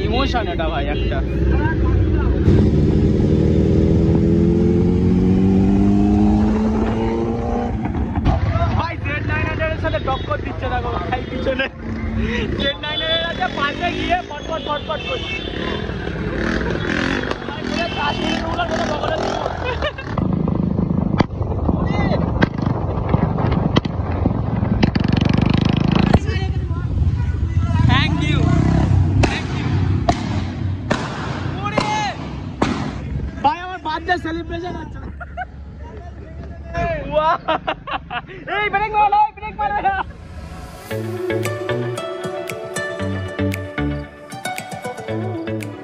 Emotion এটা ভাই একটা। ভাই Z900 এর সাথে টক্কর দিচ্ছে দেখো ভাই পিছনে। Z900 আছে পাশে গিয়ে ফটফট ফটফট করছে। সেলিব্রেশন হচ্ছে। এই ব্রেক মারো, ব্রেক মারো।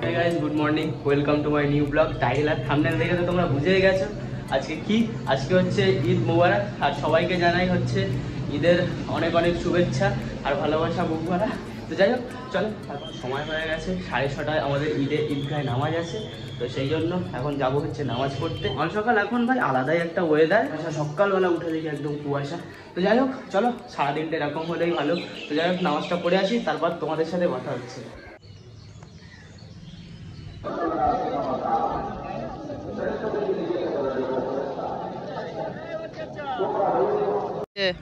Hey guys, good morning. Welcome to my new vlog. Title আর থাম্বনেল দেখে তো তোমরা বুঝেই গেছো আজকে কি। আজকে হচ্ছে ঈদ মোবারক আর সবাইকে জানাই হচ্ছে ঈদের অনেক অনেক শুভেচ্ছা আর ভালোবাসা বুক ভরা। তো যাই হোক চলো, এখন সময় হয়ে গেছে 6:30 আমাদের ঈদগাহে নামাজ আছে। তো সেই জন্য এখন যাবো হচ্ছে নামাজ পড়তে। সকাল এখন ভাই আলাদাই একটা ওয়েদার। সকালবেলা উঠে দেখি একদম কুয়াশা। তো যাই হোক চলো, সারাদিনটা এরকম হলেই ভালো। তো যাই হোক নামাজটা পড়ে আসি, তারপর তোমাদের সাথে কথা হচ্ছে।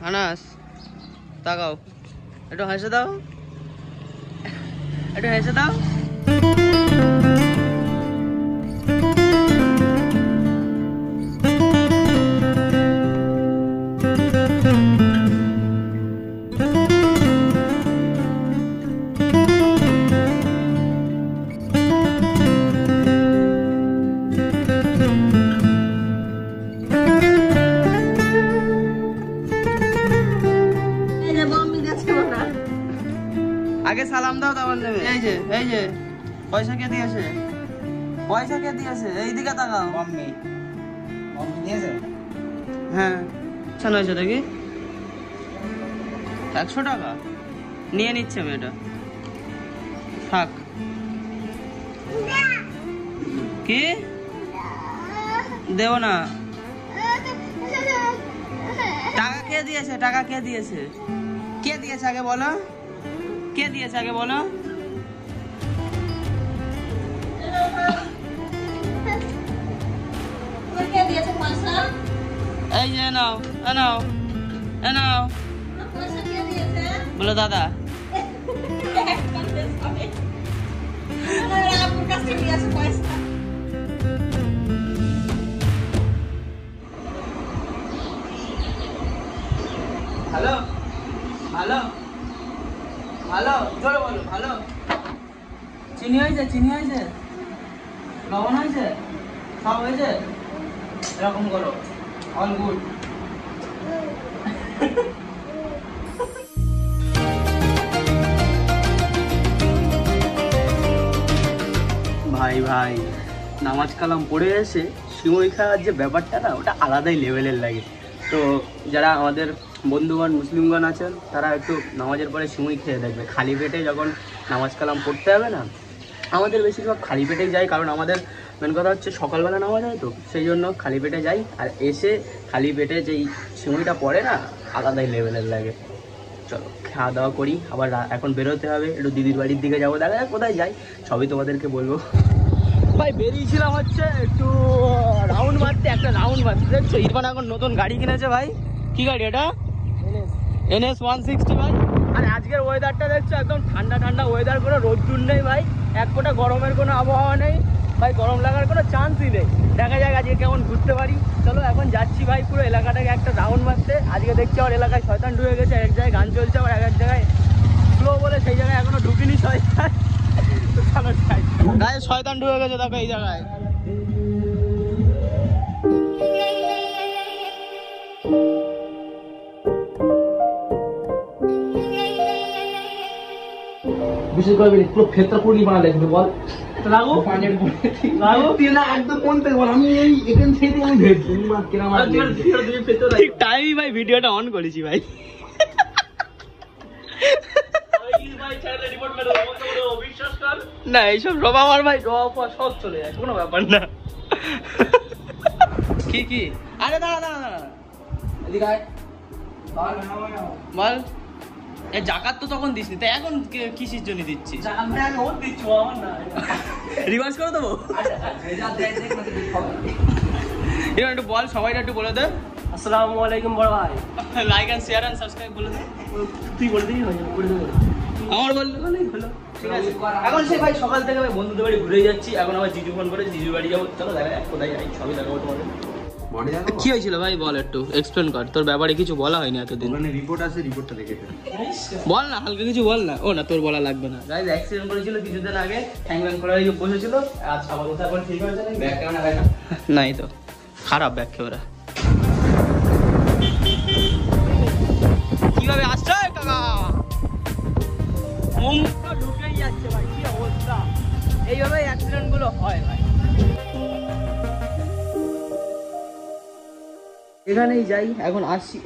আনাস তাকাও, একটু হেসে দাও, একটু হেসে দাও। আগে সালাম দাও, তারপর নেবে। এই যে পয়সা কে দিয়েছে? পয়সা কে দিয়েছে? এইদিকে তাকাও। মাম্মি দিয়েছে। হ্যাঁ আচ্ছা, নয়শো দেখি 100 টাকা নিয়ে নিচ্ছে আমি। এটা থাক। কি দেব না? টাকা কে দিয়েছে? টাকা কে দিয়েছে? কে দিয়েছে আগে বলো? কে দিয়েছে আগে বলো? এই যে নাও, নাও, নাও। বলো দাদা। হ্যালো হ্যালো ভালো, জোরে বলো ভালো। চিনি হয়েছে? চিনি হয়েছে? লবণ হয়েছে? সব হয়েছে? এরকম করো, অল গুড। ভাই ভাই নামাজ কালাম পড়ে এসে সিমই খাওয়ার যে ব্যাপারটা না, ওটা আলাদাই লেভেলের লাগে। তো যারা আমাদের বন্ধুগণ মুসলিমগণ আছেন তারা একটু নামাজের পরে সিমই খেয়ে দেখবে। খালি পেটে যখন নামাজ কালাম পড়তে হবে না, আমাদের বেশিরভাগ খালি পেটেই যাই, কারণ আমাদের মেন কথা হচ্ছে সকালবেলা নামাজ হয়, তো সেই জন্য খালি পেটে যাই। আর এসে খালি পেটে যেই সিমইটা পড়ে না, আলাদাই লেভেলের লাগে। চলো খাওয়া দাওয়া করি, আবার এখন বেরোতে হবে, একটু দিদির বাড়ির দিকে যাবো। দেখা যাক কোথায় যাই, সবই তোমাদেরকে বলবো। ভাই বেরিয়েছিলাম হচ্ছে একটু রাউন্ড মারতে, একটা রাউন্ড মারতে। দেখছো ইরফান এখন নতুন গাড়ি কিনেছে ভাই। কি গাড়ি এটা? NS 160 ভাই। আর আজকের ওয়েদারটা দেখছো একদম ঠান্ডা ঠান্ডা ওয়েদার, কোনো রোদ্দুর নেই ভাই, এক ফোঁটা গরমের কোনো আবহাওয়া নেই ভাই, গরম লাগার কোনো চান্সই নেই। দেখা যাক আজকে কেমন ঘুরতে পারি। চলো এখন যাচ্ছি ভাই পুরো এলাকাটাকে একটা রাউন্ড মারতে। আজকে দেখছি আমার এলাকায় শয়তান ঢুকে গেছে, এক জায়গায় গান চলছে, আবার এক জায়গায় স্লো বলে সেই জায়গায় এখনো ঢুকিনি শয়তান। চলো যাই, গায়ে শয়তান ঢুকে গেছে দেখো এই জায়গায়। বিশেষ করে পুরো ক্ষেত্র পূর্ণি বানা দেখবে বল। রাগো পানের রাগো তুই না একদম কোন থেকে বল, আমি এই এখান থেকে আমি ভেটছি মা কেন আমার ঠিক টাইমই ভাই ভিডিওটা অন করেছি ভাই। না এইসব সব আমার ভাই সব চলে যায়, কোনো ব্যাপার না। কি কি আরে দাঁড়া দাঁড়া দাঁড়া এদিকে আয় বল। জাকাত তো তখন দিসনি, তাই এখন কিসের জন্য দিচ্ছিস? রিভার্স করে দেবো। এবার একটু বল, সবাইটা একটু বলে দে। আসসালামু আলাইকুম বড় ভাই। Like and share and subscribe বলে দে। তুই বলে দিবি? আমার বললে হলো, ঠিক আছে। এখন সে ভাই সকাল থেকে ভাই বন্ধুদের বাড়ি ঘুরে যাচ্ছি, এখন আবার জিজু ফোন করে জিজু বাড়ি যাবো। চলো দেখা যাক কোথায় যাই, সবই দেখাবো তোমাদের। কি হয়েছিল ভাই বল, একটু এক্সপ্লেন কর। তোর ব্যাপারে কিছু বলা হয়নি এতদিন। ওখানে রিপোর্ট আছে, রিপোর্টটা দেখে ফেল। বল না, হালকা কিছু বল না। ও না, তোর বলা লাগবে না। গাইস অ্যাক্সিডেন্ট করেছিল কিছুদিন আগে, হ্যাং ব্যাং করে বসেছিল। আজ আপাতত এখন ঠিক হয়েছে। ব্যাক ক্যামেরা হয় না, নাই তো খারাপ ব্যাক ক্যামেরা। কিভাবে আসছে কাকা, মুখটা ঢুকেই যাচ্ছে ভাই, কি অবস্থা। এইভাবে অ্যাক্সিডেন্ট গুলো হয় ভাই। এখানেই যাই এখন।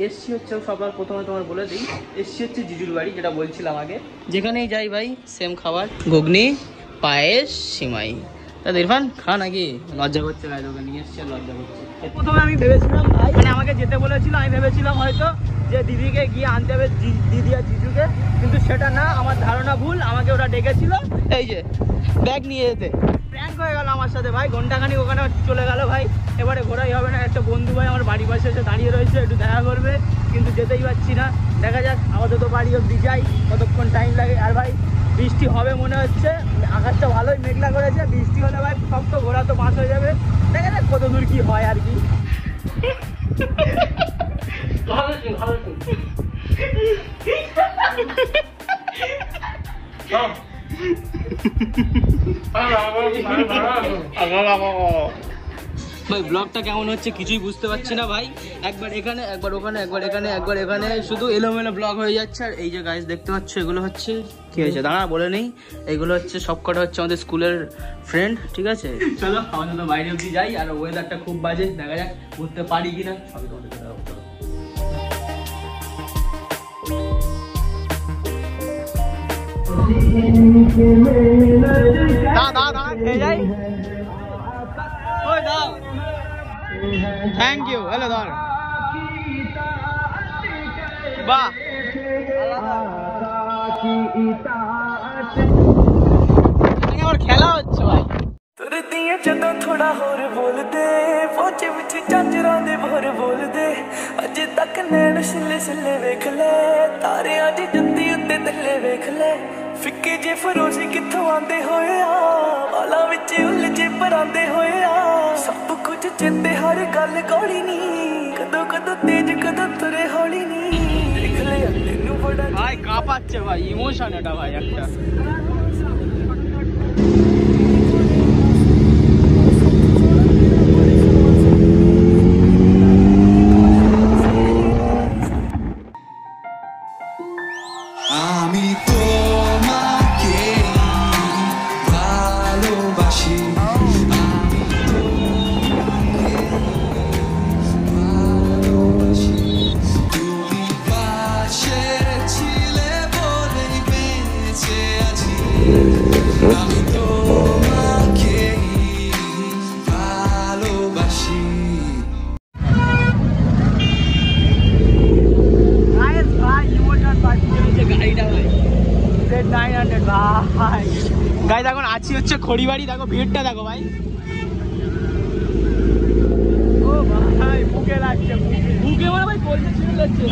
এসছি হচ্ছে সবার প্রথমে তোমার বলে দিই, এসছি হচ্ছে জিজুর বাড়ি, যেটা বলছিলাম আগে। যেখানেই যাই ভাই সেম খাবার, ঘুগনি, পায়েস, সিমাই। দাদা ইরফান খা নাকি? লজ্জা করছে ভাই, তোকে নিয়ে এসছে লজ্জা করছে। প্রথমে আমি ভেবেছিলাম ভাই, মানে আমাকে যেতে বলেছিল, আমি ভেবেছিলাম হয়তো যে দিদিকে গিয়ে আনতে হবে, দিদি আর জিজুকে, কিন্তু সেটা না, আমার ধারণা ভুল। আমাকে ওরা ডেকেছিল এই যে ব্যাগ নিয়ে যেতে। প্র্যাঙ্ক হয়ে গেল আমার সাথে ভাই, ঘন্টাখানিক ওখানে চলে গেল ভাই। এবারে ঘোরাই হবে না। একটা বন্ধু ভাই আমার বাড়ির পাশে এসে দাঁড়িয়ে রয়েছে, একটু দেখা করবে, কিন্তু যেতেই পারছি না। দেখা যাক, আপাতত বাড়ি অব্দি যাই, কতক্ষণ টাইম লাগে। আর ভাই বৃষ্টি হবে মনে হচ্ছে, আকাশটা ভালোই মেঘলা করেছে। বৃষ্টি হলে ভাই সব তো ঘোরা তো বাস হয়ে যাবে। দেখা যাক কত দূর কি হয় আর কি। ভাই ব্লগটা কেমন হচ্ছে কিছুই বুঝতে পারছি না ভাই। একবার এখানে, একবার ওখানে, একবার এখানে, একবার এখানে, শুধু এলোমেলো ব্লগ হয়ে যাচ্ছে। আর এই যে গাইস দেখতে পাচ্ছ, এগুলো হচ্ছে কি হয়েছে দাঁড়া বলে নেই, এগুলো হচ্ছে সবকটা হচ্ছে আমাদের স্কুলের ফ্রেন্ড, ঠিক আছে। চলো আমাদের তো বাইরে অব্দি যাই। আর ওয়েদারটা খুব বাজে, দেখা যাক ঘুরতে পারি কিনা, সবই তোমাদের দেখাবো। Thank you. হ্যালো ধর, বাহ আমার খেলা হচ্ছে ভাই। तुर दिए जदों थोड़ा होर बोल दे, पहुंचे बिच चांजरां दे भोर बोल दे। अजे तक नैन सिले सिले वेख ले, तारे अज जंदी उत्ते थल्ले वेख ले। फिक्के जे फरोजी कित्थों आंदे होए आ, वाला विच उलझे परांदे होए आ। सब कुछ चेते हर गल गौली नी, कदों कदों तेज कदों तुरे हौली नी। देख ले तेनू बड़ा ভাই কাঁপাচ্ছে ভাই, ইমোশন এটা ভাই একটা। আমি তোমাকে ভালোবাসি, আমি তোমাকে ভালোবাসি। তুমি পাশে ছিলে বলেই বেঁচে আছি। আমি তোমাকে ভালোবাসি। গাইস এখন আছি হচ্ছে খড়িবাড়ি। দেখো ভিড়টা দেখো ভাই, ও ভাই বুকে লাগছে, বুকে মানে ভাই বলতে ছিঁড়ে যাচ্ছে।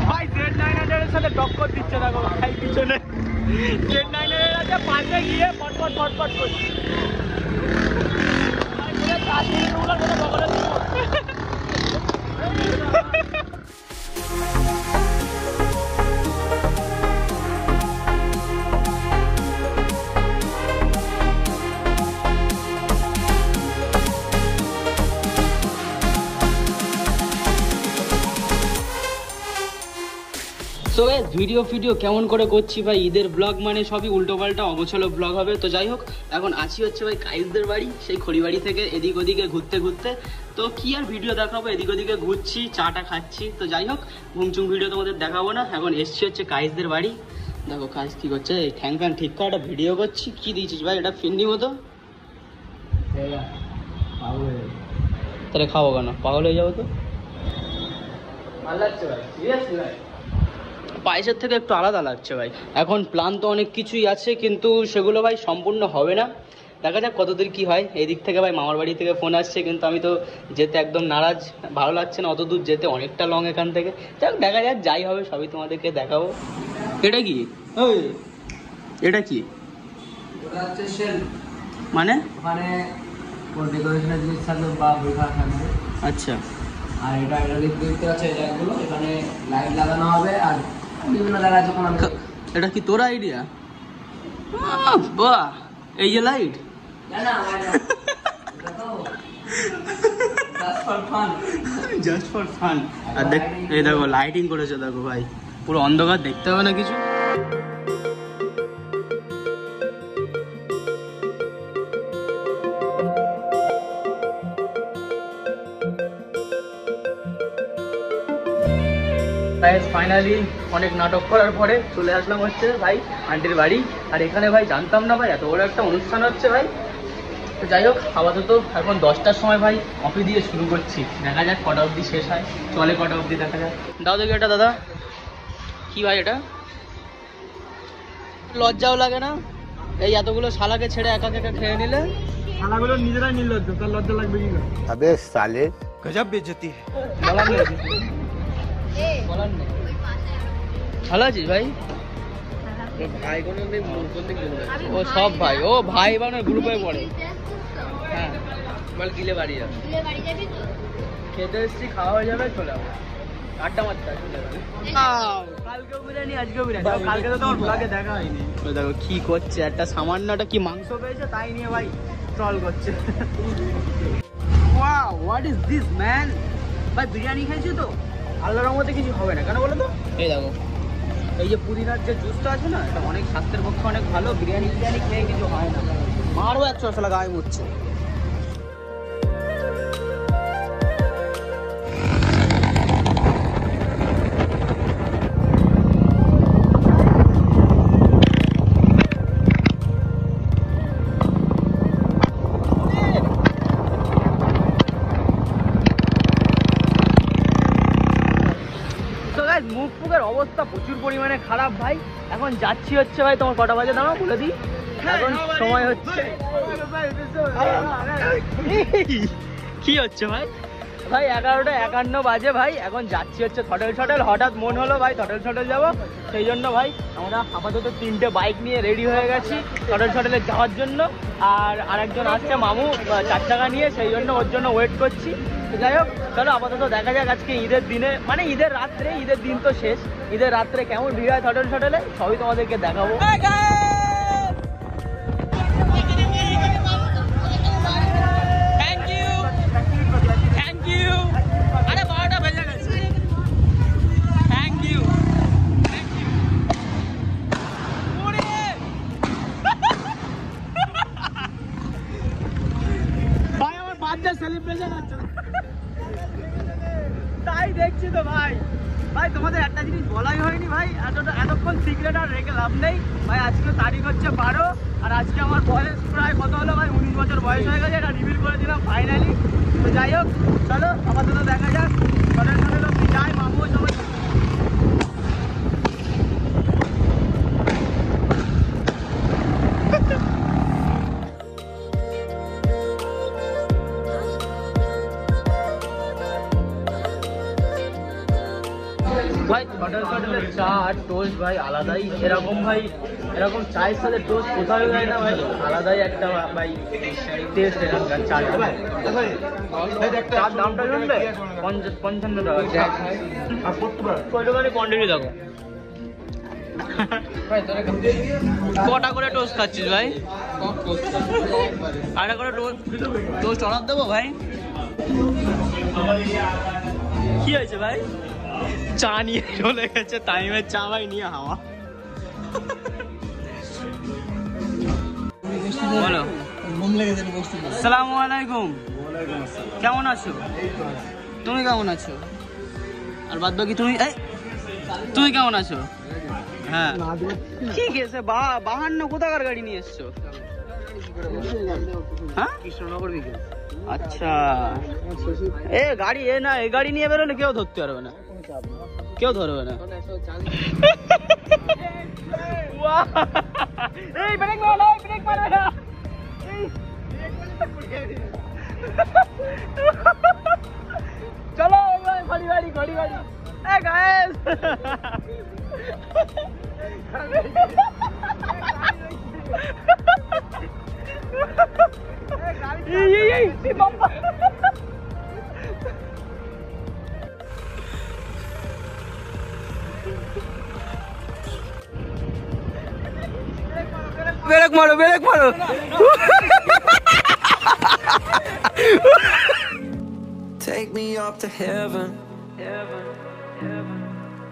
ভাই Z900 এর সাথে টক্কর দিচ্ছে দেখো ভাই পিছনে। Z900 এর আছে পাশে গিয়ে ফটফট ফটফট করছে। ভাই পুরো কাছে ওগুলোর কথা বলে দিও। সো ভিডিও কেমন করে করছি ভাই, ঈদের ব্লগ মানে সবই উল্টোপাল্টা অগোছালো ব্লগ হবে। তো যাই হোক, এখন আসি হচ্ছে ভাই কাইসদের বাড়ি, সেই খড়িবাড়ি থেকে এদিক ওদিকে ঘুরতে তো কি আর ভিডিও দেখাবো, এদিক ওদিকে ঘুরছি, চাটা খাচ্ছি। তো যাই হোক, ঘুমচুম ভিডিও তোমাদের দেখাবো না। এখন এসছি হচ্ছে কাইসদের বাড়ি। দেখো কাইস কি করছে, এই ঠ্যাং ফ্যাং ঠিক করে একটা ভিডিও করছি। কি দিয়েছিস ভাই, এটা ফিন্নি মতো? তাহলে খাবো কেন, পাগল হয়ে যাবো তো। ভালো লাগছে ভাই, সিরিয়াসলি ভাই পায়েসের থেকে একটু আলাদা লাগছে ভাই। এখন প্ল্যান তো অনেক কিছুই আছে, কিন্তু সেগুলো ভাই সম্পূর্ণ হবে না। দেখা যাক কতদূর কি হয়। এই দিক থেকে ভাই মামার বাড়ি থেকে ফোন আসছে, কিন্তু আমি তো যেতে একদম নারাজ, ভালো লাগছে না অত দূর যেতে, অনেকটা লং এখান থেকে। যাক দেখা যাক, যাই হবে সবই তোমাদেরকে দেখাবো। এটা কি, ওই এটা কি মানে? ডেকোরেশনের জিনিস থাকবে বা বইখানা থাকবে। আচ্ছা, আর এটা দেখতে পাচ্ছ, এটা এগুলো এখানে লাইট লাগানো হবে আর বিভিন্ন জায়গায় যখন আমি এটা কি তোর আইডিয়া? বাহ, এই যে লাইট, জাস্ট ফর ফান। আর দেখ, এই দেখো লাইটিং করেছে, দেখো ভাই পুরো অন্ধকার, দেখতে হবে না কিছু। ফাইনালি অনেক নাটক করার পরে চলে আসলাম হচ্ছে ভাই আন্টির বাড়ি। আর এখানে ভাই জানতাম না ভাই এত বড় একটা অনুষ্ঠান হচ্ছে ভাই। তো যাই হোক, আপাতত এখন 10টার সময় ভাই অফিস দিয়ে শুরু করছি, দেখা যাক কটা অবধি শেষ হয়, চলে কটা অবধি দেখা যাক। দাও দেখি এটা দাদা, কি ভাই এটা? লজ্জাও লাগে না এই এতগুলো শালাকে ছেড়ে একা একা খেয়ে নিলে? খানাগুলো নিজেরাই নির্লজ্জ, তার লজ্জা লাগবে কি? अबे साले গজব বেইজ্জতি। বলার নেই, বলার নেই। ভালো আছিস ভাই? ভাই কোন ও সব ভাই, ও ভাই বানার গ্রুপে পড়ে। হ্যাঁ বল, গিলে বাড়ি যাবে, খেতে এসছি, খাওয়া হয়ে যাবে, চলে যাবো আড্ডা মারতে। কালকেও বিরিয়ানি, আজকেও বিরিয়ানি, কালকে তো তোমার ব্লগে দেখা হয়নি। তো দেখো কি করছে, একটা সামান্য একটা কি মাংস পেয়েছে তাই নিয়ে ভাই ট্রল করছে। Wow, what is this man? ভাই বিরিয়ানি খাইছি তো আল্লাহর রহমতে কিছু হবে না, কেন বলো তো? এই দেখো, এই যে পুদিনার যে জুসটা আছে না, এটা অনেক স্বাস্থ্যের পক্ষে অনেক ভালো। বিরিয়ানি খেয়ে কিছু হয় না, মারও 100 আসলে গায়ে মুচ্ছে। মুখ ফুকের অবস্থা প্রচুর পরিমাণে খারাপ ভাই। এখন যাচ্ছি হচ্ছে ভাই, তোমার কটা বাজে দাঁড়াও বলে দিই। এখন সময় হচ্ছে কি হচ্ছে ভাই, ভাই 11টা 51 বাজে ভাই। এখন যাচ্ছি হচ্ছে থটেল। হঠাৎ মন হলো ভাই থটেল যাবো, সেই জন্য ভাই আমরা আপাতত 3টে বাইক নিয়ে রেডি হয়ে গেছি থটেলে যাওয়ার জন্য। আর আরেকজন আসছে মামু 4 চাকা নিয়ে, সেই জন্য ওর জন্য ওয়েট করছি। যাই হোক চলো, আপাতত দেখা যাক আজকে ঈদের দিনে, মানে ঈদের রাত্রে, ঈদের দিন তো শেষ, ঈদের রাত্রে কেমন ভিড় হয় থটেলে সবই তোমাদেরকে দেখাবো। আরে 12টা বেজে গেছে। Thank you. ভাই আমার বার্থডে সেলিব্রেশন হচ্ছে, তাই দেখছি তো ভাই। ভাই তোমাদের একটা জিনিস বলাই হয়নি ভাই, এতক্ষণ সিক্রেট আর রেখে লাভ নেই ভাই। আজকে তারিখ হচ্ছে 12, আর আজকে আমার বয়স প্রায় কত হলো ভাই, 19 বছর বয়স হয়ে গেছে, এটা রিভিল করে দিলাম ফাইনালি। তো যাই হোক চলো, আপাতত দেখা যাক থটেল অব্দি যাই, মামু সবাই। ভাই থটেলের চা আর টোস্ট ভাই আলাদাই, এরকম ভাই এরকম চায়ের সাথে টোস্ট কোথাও যায় না ভাই, আলাদাই একটা ভাই টেস্ট এখানকার চাটা। চার দামটা শুনবে 55 টাকা, কয়টাখানি কোয়ান্টিটি দেখো। কটা করে টোস্ট খাচ্ছিস ভাই? আরেকটা করে টোস্ট অর্ডার দেবো ভাই। কি হয়েছে ভাই? চা নিয়ে চলে গেছে টাইমের চা ভাই নিয়ে হাওয়া। বলো। আসসালামু আলাইকুম। কেমন আছো? তুমি কেমন আছো? আর বাদ বাকি তুমি তুমি কেমন আছো? হ্যাঁ ঠিক আছে। বাহান্ন কোথাকার গাড়ি নিয়ে এসছো? হ্যাঁ কৃষ্ণনগর বিকেল। আচ্ছা এ গাড়ি না, এই গাড়ি নিয়ে বেরোলে কেউ ধরতে পারবে না, কেউ ধরবে না। এই ব্রেক মারো, ব্রেক মারো না। চলো ঘড়ি গাড়ি ঘড়ি গাড়ি। এ গাইস ব্রেক মারো, ব্রেক মারো। Take me up to heaven.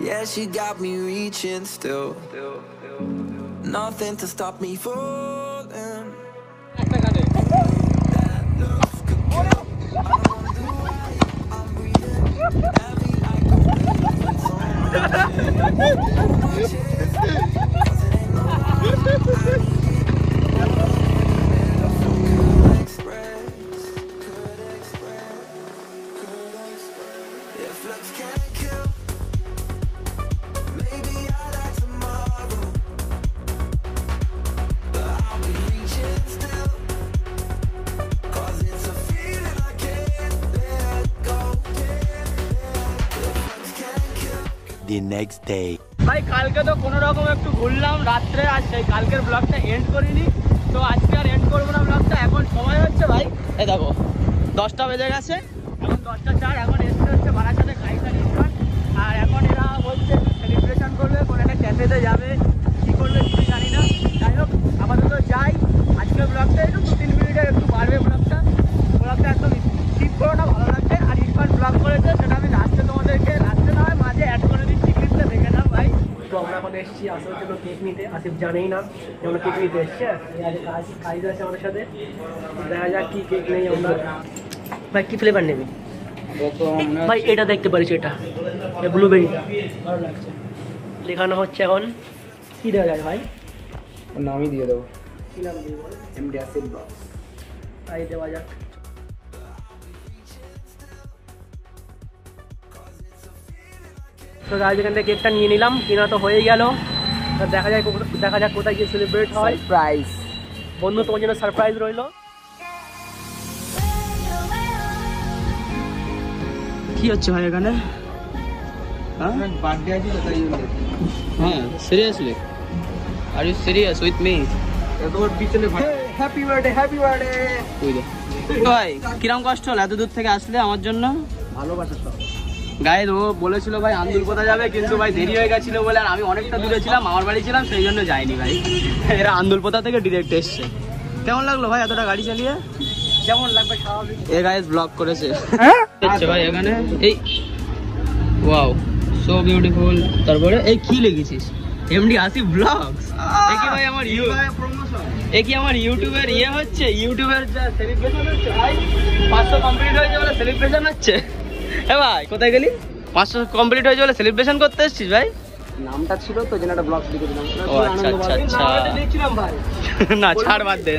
Yeah, she got me reaching still. Nothing to stop me falling. The next day. ভাই কালকে তো কোনো রকম একটু ঘুরলাম রাত্রে, আর সেই কালকের ব্লগটা এন্ড করিনি, তো আজকে আর এন্ড করবো না ব্লগটা। এখন সময় হচ্ছে ভাই এই দেখো 10টা বেজে গেছে, এখন 10টা 4। এখন এসে হচ্ছে বারাসাতে কাইসার ইস্কন, আর এখন এরা বলছে সেলিব্রেশন করবে, কোনো একটা ক্যাফেতে যাবে, কী করবে কিছু জানি না। যাই হোক আপাতত যাই। আজকের ব্লগটা একটু 2-3 মিনিটের একটু বাড়বে ব্লগটা একদম ঠিক করো না, ভালো লাগছে। আর ইরফান ব্লগ করেছে, সেটা আমি রাত্রে তোমাদেরকে রাত্রে না হয় মাঝে অ্যাড করে দিচ্ছি, ক্লিপটা দেখে নাও ভাই। তো আমরা এখন এসেছি আসলে জন্য কেক নিতে। আসিফ জানেই না যে আমরা কেক নিতে এসছি। কাজ আছে আমাদের সাথে, দেখা যাক কি কেক নেই আমরা। ভাই কি ফ্লেভার নেবে ভাই? এটা দেখতে পারিস, এটা ব্লুবেরিটা ভালো লাগছে। লেখানো হচ্ছে এখন কি দেওয়া যায় ভাই? নামই দিয়ে দেবো, কি নাম দিব? MD Asif blog. তাই দেওয়া যাক। তো গাইজ এখান থেকে কেকটা নিয়ে নিলাম, কেনা তো হয়ে গেল। দেখা যাক কোথায় গিয়ে সেলিব্রেট হয়। প্রাইস বন্ধু তোমার জন্য সারপ্রাইজ রইলো। কি হচ্ছে ভাই এখানে? বার্থডে আছে তো তাই জন্য। হ্যাঁ seriously? Are you serious with me? তোমার পিছনে হ্যাপি বার্থডে, হ্যাপি বার্থডে। ভাই কিরম কষ্ট হলো এত দূর থেকে আসলে আমার জন্য? ভালোবাসা সব। গাইজ ও বলেছিল ভাই আন্দুল কোথা যাবে, কিন্তু ভাই দেরি হয়ে গেছিল বলে, আর আমি অনেকটা দূরে ছিলাম, আমার বাড়ি ছিলাম, সেই জন্য যাইনি ভাই। এরা আন্দুল পোতা থেকে ডিরেক্ট এসছে। কেমন লাগলো ভাই এতটা গাড়ি চালিয়ে? যেমন লাগবে স্বাভাবিক। এ গাইজ ব্লগ করেছে আচ্ছা ভাই এখানে এই ওয়াও সো বিউটিফুল। তারপরে এই কি লিখেছিস? MD Asif blogs. এই কি ভাই আমার এ কি আমার ইউটিউবের ইয়ে হচ্ছে, ইউটিউবের যা সেলিব্রেশন হচ্ছে ভাই। 500 কমপ্লিট হয়েছে বলে সেলিব্রেশন হচ্ছে। এ ভাই কোথায় গেলি? 500 কমপ্লিট হয়েছে বলে সেলিব্রেশন করতে এসেছিস ভাই? নামটা ছিল তো যেন একটা ব্লগ লিখে দিলাম। ও আচ্ছা আচ্ছা আচ্ছা দেখছিলাম ভাই। না ছাড় বাদ দে।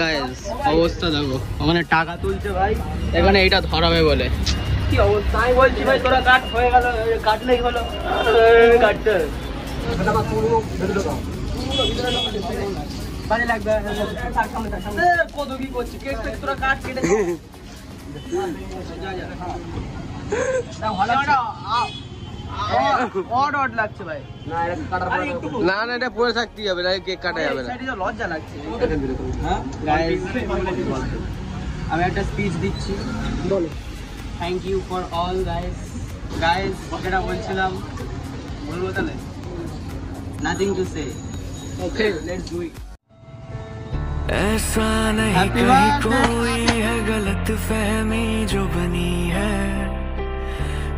গাইস অবস্থা দেখো, ওখানে টাকা তুলছে ভাই, এখানে এইটা ধরাবে বলে। কি অবস্থা আমি বলছি ভাই, তোরা কাট হয়ে গেল, কাটলেই হলো, কাটতে ভালো লাগবে। কত কি করছিস? কেক ফেক তোরা কাট, কেটে অড লাগছে ভাই। না এটা কাটার পরে না না এটা পরে থাকতেই হবে, না কেক কাটা যাবে না। লজ্জা লাগছে। হ্যাঁ গাইস আমি একটা স্পিচ দিচ্ছি, বলো। Thank you for all guys যেটা বলছিলাম বলবো তাহলে, nothing to say. Okay let's do it. ऐसा नहीं Happy कहीं birthday. कोई है गलत फहमी जो बनी है,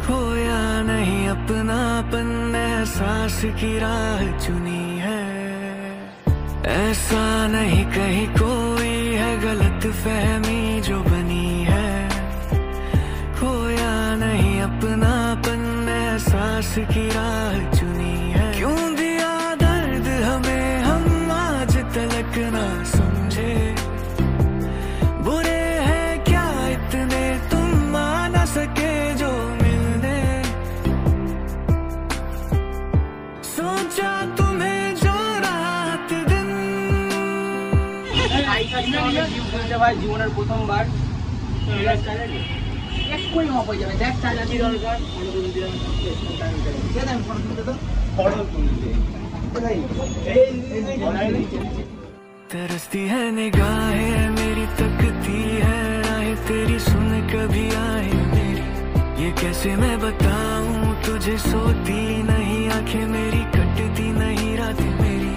खोया नहीं अपनापन एहसास की राह चुनी है। ऐसा नहीं कहीं कोई है गलत फहमी जो बनी है। खोया नहीं अपनापन एहसास की राह चुनी है। क्यों दिया दर्द हमें हम आज तलक ना समझे। बुरे हैं क्या इतने तुम आ ना सके जो मिलने। सोचा तुम्हें जो रात दिन। ভাই জীবনের প্রথমবার এক্ষুনি অফ হয়ে যাবে। দেখ চার্জার কি দরকার। तरसती है निगाहें मेरी तकती है राहें तेरी सुन कभी आए मेरी। ये कैसे मैं बताऊं तुझे सोती नहीं आंखें मेरी कटती नहीं रातें मेरी।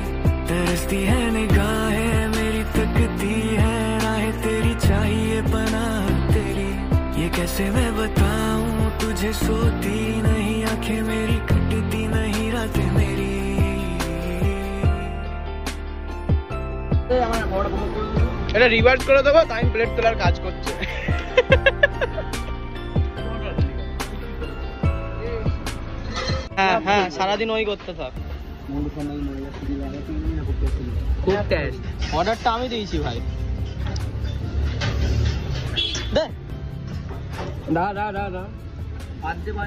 तरसती है निगाहें मेरी तकती है राहें तेरी चाहिए पनाह तेरी। ये कैसे मैं बताऊं तुझे सोती नहीं आंखें मेरी कटती नहीं रातें मेरी। এটা রিভার্স করে দেবো তাই প্লেট তোলার কাজ করছে। হ্যাঁ হ্যাঁ সারাদিন ওই করতে থাক। খুব টেস্ট। অর্ডারটা আমি দিয়েছি ভাই। দে দা দা দা দা।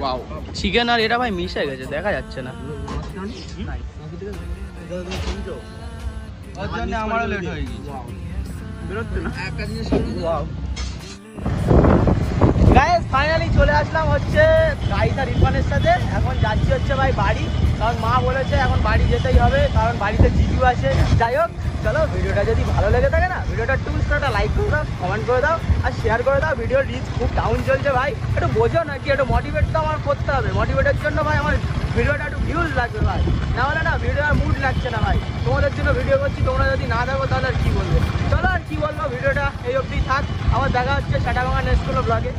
ওয়াও চিকেন আর এটা ভাই মিশে গেছে দেখা যাচ্ছে না। ওর জন্য আমারও লেট হয়ে গেছে। বেরোচ্ছে না একটা জিনিস। গাইস ফাইনালি চলে আসলাম হচ্ছে গাইস আর ইরফানের সাথে। এখন যাচ্ছি হচ্ছে ভাই বাড়ি, কারণ মা বলেছে এখন বাড়ি যেতেই হবে, কারণ বাড়িতে জিজু আছে। যাই হোক চলো, ভিডিওটা যদি ভালো লেগে থাকে না, ভিডিওটা একটু একটা লাইক করে দাও, কমেন্ট করে দাও আর শেয়ার করে দাও। ভিডিওর রিচ খুব ডাউন চলছে ভাই, একটু বোঝো না কি, একটু মোটিভেট তো আমার করতে হবে। মোটিভেটের জন্য ভাই আমার ভিডিওটা একটু ভিউজ লাগবে ভাই, না হলে না ভিডিও আর মুড লাগছে না ভাই। তোমাদের জন্য ভিডিও করছি, তোমরা যদি না দেখো তাহলে আর কি বলবে। চলো আর কি বলবো, ভিডিওটা এই অবধি থাক। আবার দেখা হচ্ছে সেটা ভাঙা নেক্সট কোনো ব্লগে।